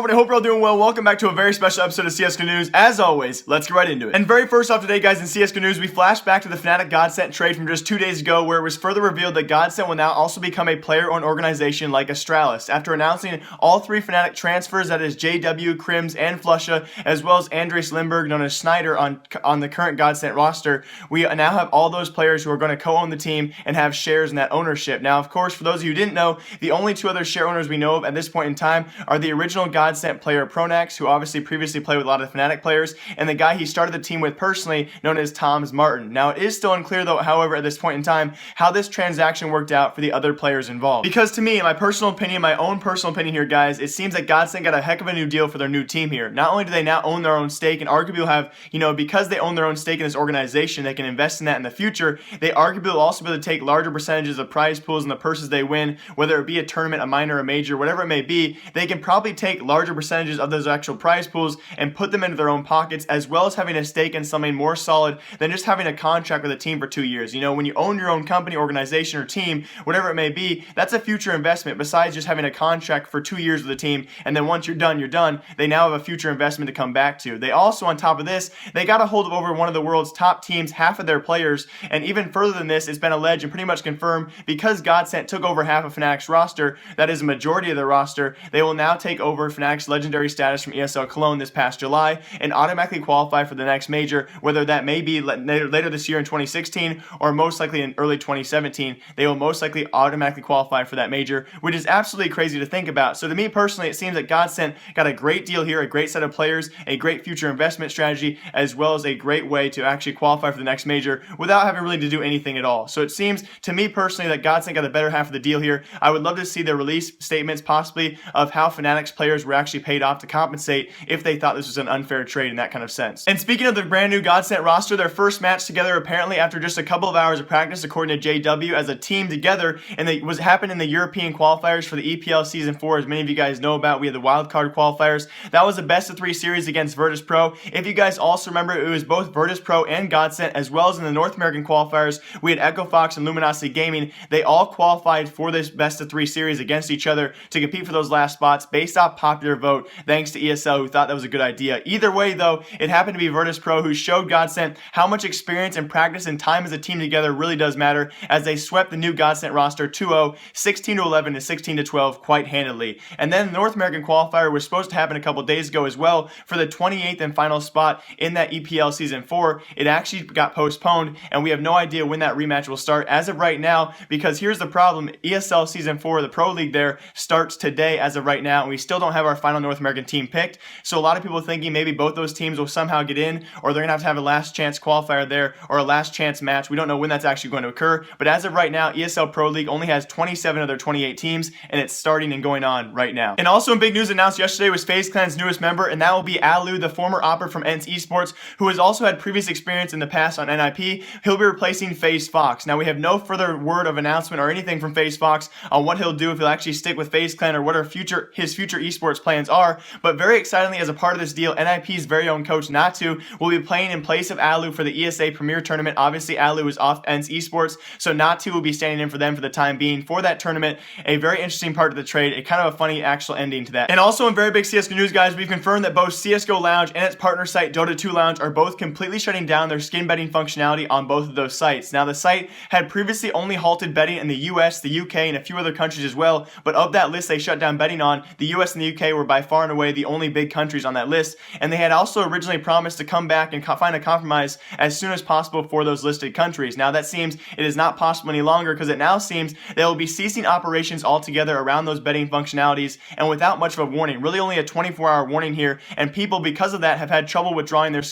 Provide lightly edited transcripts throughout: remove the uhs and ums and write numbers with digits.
everybody? Hope you're all doing well. Welcome back to a very special episode of CSGO News. As always, let's get right into it. And very first off today, guys, in CSGO News, we flash back to the Fnatic Godsent trade from just 2 days ago, where it was further revealed that Godsent will now also become a player-owned organization like Astralis. After announcing all 3 Fnatic transfers, that is JW, Crims, and Flusha, as well as Andres Lindberg, known as Snyder, on the current Godsent roster, we now have all those players who are going to co-own the team and have shares in that ownership. Now, of course, for those of you who didn't know, the only 2 other share owners we know of at this point in time are the original Godsent player Pronax, who obviously previously played with a lot of Fnatic players, and the guy he started the team with personally, known as Tom's Martin. Now, it is still unclear, though, however, at this point in time, how this transaction worked out for the other players involved. Because to me, in my personal opinion, my own personal opinion here, guys, it seems that Godsent got a heck of a new deal for their new team here. Not only do they now own their own stake, and arguably will have, because they own their own stake in this organization, they can invest in that in the future. They arguably will also be able to take larger percentages of prize pools and the purses they win, whether it be a tournament, a minor, a major, whatever it may be. They can probably take larger percentages of those actual prize pools and put them into their own pockets, as well as having a stake in something more solid than just having a contract with a team for 2 years. When you own your own company, organization, or team, whatever it may be, that's a future investment besides just having a contract for 2 years with a team, and then once you're done, you're done. They now have a future investment to come back to. They also, on top of this, they got a hold of over one of the world's top teams, half of their players, and even further than this, it's been alleged and pretty much confirmed, because Godsent took over half of Fnatic's roster, that is a majority of the roster, they will now take over Fnatic's legendary status from ESL Cologne this past July and automatically qualify for the next major, whether that may be later this year in 2016 or most likely in early 2017. They will most likely automatically qualify for that major, which is absolutely crazy to think about. So to me personally, it seems that Godsent got a great deal here, a great set of players, a great future investment strategy, as well as a great way to actually qualify for the next major without having really to do anything at all. So it seems to me personally that Godsent got the better half of the deal here. I would love to see the release statements possibly of how Fnatic's players were actually paid off to compensate if they thought this was an unfair trade in that kind of sense. And speaking of the brand new Godsent roster, their first match together apparently after just a couple of hours of practice, according to JW, as a team together, and it happened in the European qualifiers for the EPL Season 4. As many of you guys know about, we had the Wildcard qualifiers. That was a best-of-3 series against Virtus Pro. If you guys also remember, it was both Virtus Pro and Godsent, as well as in the North American qualifiers, we had Echo Fox and Luminosity Gaming. They all qualified for this best-of-3 series against each other to compete for those last spots based off popular vote, thanks to ESL, who thought that was a good idea. Either way, though, it happened to be Virtus Pro who showed Godsent how much experience and practice and time as a team together really does matter, as they swept the new Godsent roster 2-0, 16-11 and 16-12 quite handily. And then the North American qualifier was supposed to happen a couple days ago as well for the 28th and final spot in that EPL Season 4. It actually got postponed, and we have no idea when that rematch will start as of right now, because here's the problem. ESL Season 4, the Pro League there, starts today as of right now, and we still don't have our final North American team picked. So a lot of people are thinking maybe both those teams will somehow get in, or they're going to have a last chance qualifier there, or a last chance match. We don't know when that's actually going to occur, but as of right now, ESL Pro League only has 27 of their 28 teams, and it's starting and going on right now. And also in big news announced yesterday was FaZe Clan's newest member, and that will be Alu, the former opera from ENCE Esports, who has also had previous experience in the past on NIP. He'll be replacing FaZe Fox. Now, we have no further word of announcement or anything from FaZe Fox on what he'll do, if he'll actually stick with FaZe Clan or what his future esports plans are. But very excitingly, as a part of this deal, NIP's very own coach Natu will be playing in place of Alu for the ESA Premier Tournament. Obviously, Alu is off ENCE Esports, so Natu will be standing in for them for the time being for that tournament. A very interesting part of the trade, a kind of a funny actual ending to that. And also in very big CSGO news, guys, we've confirmed that both CSGOLounge and its partner site Dota 2 Lounge are both completely shutting down their skin betting functionality on both of those sites. Now, the site had previously only halted betting in the US, the UK, and a few other countries as well, but of that list they shut down betting on, the US and the UK were by far and away the only big countries on that list, and they had also originally promised to come back and find a compromise as soon as possible for those listed countries. Now, that seems it is not possible any longer, because it now seems they will be ceasing operations altogether around those betting functionalities, and without much of a warning, really only a 24-hour warning here, and people, because of that, have had trouble withdrawing their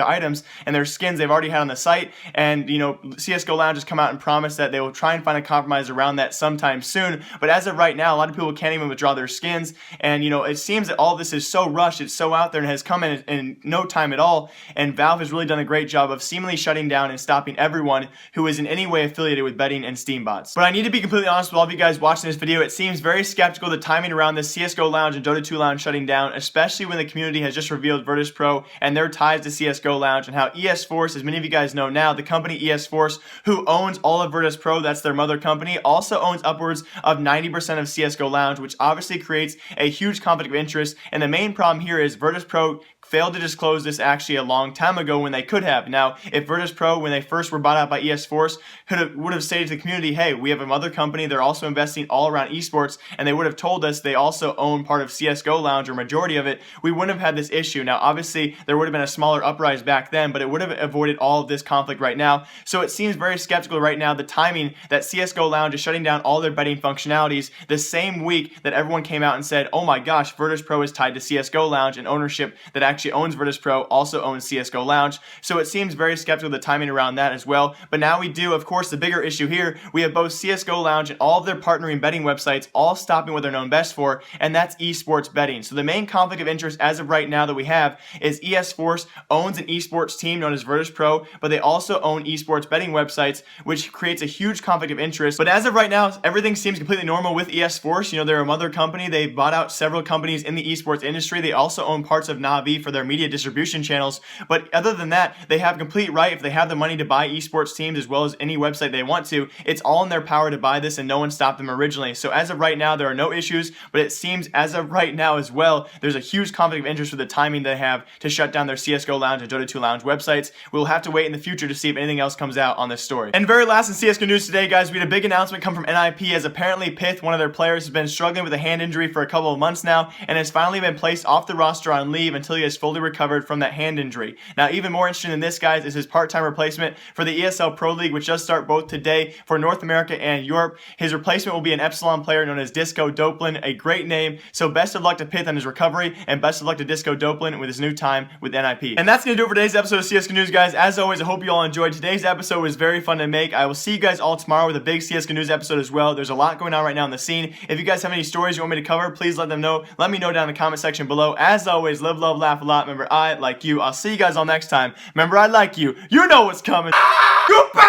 items and their skins they've already had on the site. And CSGOLounge has come out and promised that they will try and find a compromise around that sometime soon, but as of right now, a lot of people can't even withdraw their skins, and it seems that all this is so rushed, it's so out there, and has come in no time at all, and Valve has really done a great job of seemingly shutting down and stopping everyone who is in any way affiliated with betting and Steam bots. But I need to be completely honest with all of you guys watching this video, it seems very skeptical the timing around this CSGOLounge and Dota 2 Lounge shutting down, especially when the community has just revealed Virtus Pro and their ties to CSGOLounge, and how ES Force, as many of you guys know now, the company ES Force, who owns all of Virtus Pro, that's their mother company, also owns upwards of 90% of CSGOLounge, which obviously creates a huge huge conflict of interest, and the main problem here is Virtus.pro failed to disclose this actually a long time ago when they could have. Now, if Virtus.pro, when they first were bought out by ES Force, would have stated to the community, hey, we have another company, they're also investing all around esports, and they would have told us they also own part of CSGOLounge, or majority of it, we wouldn't have had this issue. Now, obviously, there would have been a smaller uprise back then, but it would have avoided all of this conflict right now. So it seems very skeptical right now, the timing that CSGOLounge is shutting down all their betting functionalities the same week that everyone came out and said, oh my gosh, Virtus.pro is tied to CSGOLounge, and ownership that actually owns Virtus.pro also owns CSGOLounge. So it seems very skeptical of the timing around that as well. But now we do, of course, the bigger issue here, we have both CSGOLounge and all of their partnering betting websites all stopping what they're known best for, and that's esports betting. So the main conflict of interest as of right now that we have is ES Force owns an esports team known as Virtus.pro, but they also own esports betting websites, which creates a huge conflict of interest. But as of right now, everything seems completely normal with ES Force. You know, they're a mother company. They bought out several companies in the esports industry. They also own parts of Navi for their media distribution channels. But other than that, they have complete right, if they have the money to buy esports teams as well as any website they want to, it's all in their power to buy this, and no one stopped them originally. So as of right now, there are no issues, but it seems as of right now as well, there's a huge conflict of interest with the timing they have to shut down their CSGOLounge and Dota 2 Lounge websites. We'll have to wait in the future to see if anything else comes out on this story. And very last in CSGO news today, guys, we had a big announcement come from NIP, as apparently Pith, one of their players, has been struggling with a hand injury for a couple of months now, and has finally been placed off the roster on leave until he has fully recovered from that hand injury. Now, even more interesting than this, guys, is his part-time replacement for the ESL Pro League, which does start both today for North America and Europe. His replacement will be an Epsilon player known as Disco Doplin, a great name. So best of luck to Pith on his recovery, and best of luck to Disco Doplin with his new time with NIP. And that's going to do it for today's episode of CSGO News, guys. As always, I hope you all enjoyed. Today's episode was very fun to make. I will see you guys all tomorrow with a big CSGO News episode as well. There's a lot going on right now in the scene. If you guys have any stories you want me to cover, please let them know. Let me know down in the comment section below. As always, live, love, laugh a lot. Remember, I like you. I'll see you guys all next time. Remember, I like you. You know what's coming. Goodbye.